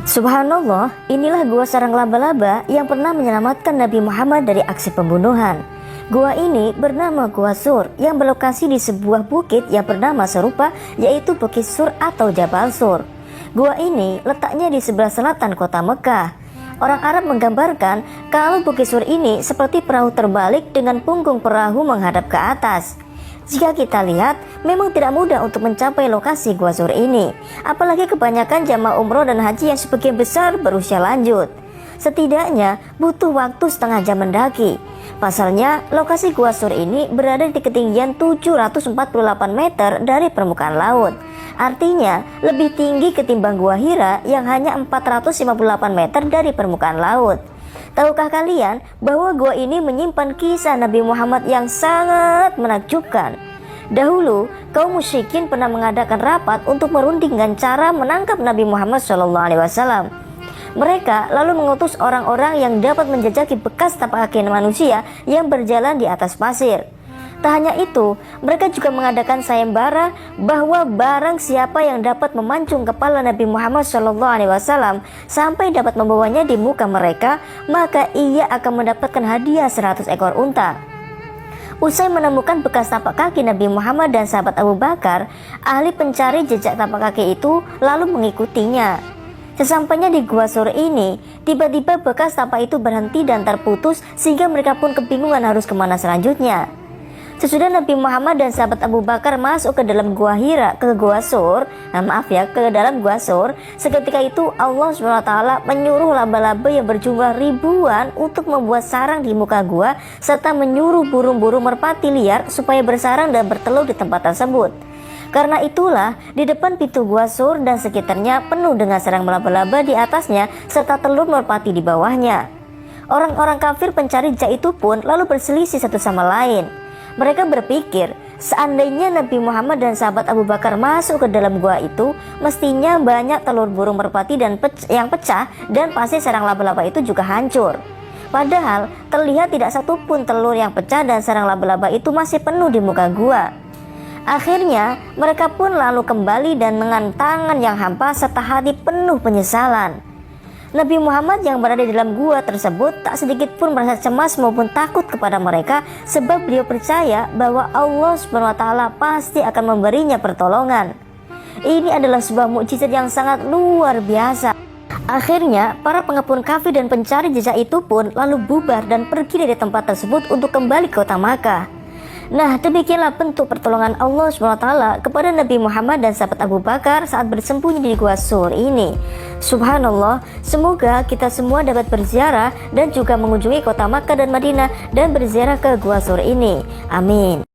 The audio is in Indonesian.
Subhanallah, inilah gua sarang laba-laba yang pernah menyelamatkan Nabi Muhammad dari aksi pembunuhan. Gua ini bernama Gua Sur yang berlokasi di sebuah bukit yang bernama serupa, yaitu Bukit Sur atau Jabal Sur. Gua ini letaknya di sebelah selatan kota Mekah. Orang Arab menggambarkan kalau Bukit Sur ini seperti perahu terbalik dengan punggung perahu menghadap ke atas. Jika kita lihat, memang tidak mudah untuk mencapai lokasi Gua Sur ini. Apalagi kebanyakan jamaah umroh dan haji yang sebagian besar berusia lanjut. Setidaknya butuh waktu setengah jam mendaki. Pasalnya, lokasi Gua Sur ini berada di ketinggian 748 meter dari permukaan laut. Artinya, lebih tinggi ketimbang Gua Hira yang hanya 458 meter dari permukaan laut. Tahukah kalian bahwa gua ini menyimpan kisah Nabi Muhammad yang sangat menakjubkan? Dahulu, kaum musyrikin pernah mengadakan rapat untuk merundingkan cara menangkap Nabi Muhammad SAW. Mereka lalu mengutus orang-orang yang dapat menjajaki bekas tapak kaki manusia yang berjalan di atas pasir. Tak hanya itu, mereka juga mengadakan sayembara bahwa barang siapa yang dapat memancung kepala Nabi Muhammad SAW sampai dapat membawanya di muka mereka, maka ia akan mendapatkan hadiah 100 ekor unta. Usai menemukan bekas tapak kaki Nabi Muhammad dan sahabat Abu Bakar, ahli pencari jejak tapak kaki itu lalu mengikutinya. Sesampainya di Gua Sur ini, tiba-tiba bekas tapak itu berhenti dan terputus sehingga mereka pun kebingungan harus kemana selanjutnya. Sesudah Nabi Muhammad dan sahabat Abu Bakar masuk ke dalam Gua Hira ke Gua Sur, ke dalam Gua Sur, seketika itu Allah SWT menyuruh laba-laba yang berjumlah ribuan untuk membuat sarang di muka gua serta menyuruh burung-burung merpati liar supaya bersarang dan bertelur di tempat tersebut. Karena itulah di depan pintu Gua Sur dan sekitarnya penuh dengan sarang laba-laba di atasnya serta telur merpati di bawahnya. Orang-orang kafir pencari jejak itu pun lalu berselisih satu sama lain. Mereka berpikir, seandainya Nabi Muhammad dan sahabat Abu Bakar masuk ke dalam gua itu, mestinya banyak telur burung merpati yang pecah dan pasti sarang laba-laba itu juga hancur. Padahal terlihat tidak satupun telur yang pecah dan sarang laba-laba itu masih penuh di muka gua. Akhirnya mereka pun lalu kembali dan dengan tangan yang hampa serta hati penuh penyesalan. Nabi Muhammad yang berada di dalam gua tersebut tak sedikit pun merasa cemas maupun takut kepada mereka, sebab beliau percaya bahwa Allah SWT pasti akan memberinya pertolongan. Ini adalah sebuah mukjizat yang sangat luar biasa. Akhirnya para pengepul kafir dan pencari jejak itu pun lalu bubar dan pergi dari tempat tersebut untuk kembali ke kota Makkah. Nah, demikianlah bentuk pertolongan Allah SWT kepada Nabi Muhammad dan sahabat Abu Bakar saat bersembunyi di Gua Sur ini. Subhanallah, semoga kita semua dapat berziarah dan juga mengunjungi kota Makkah dan Madinah dan berziarah ke Gua Sur ini. Amin.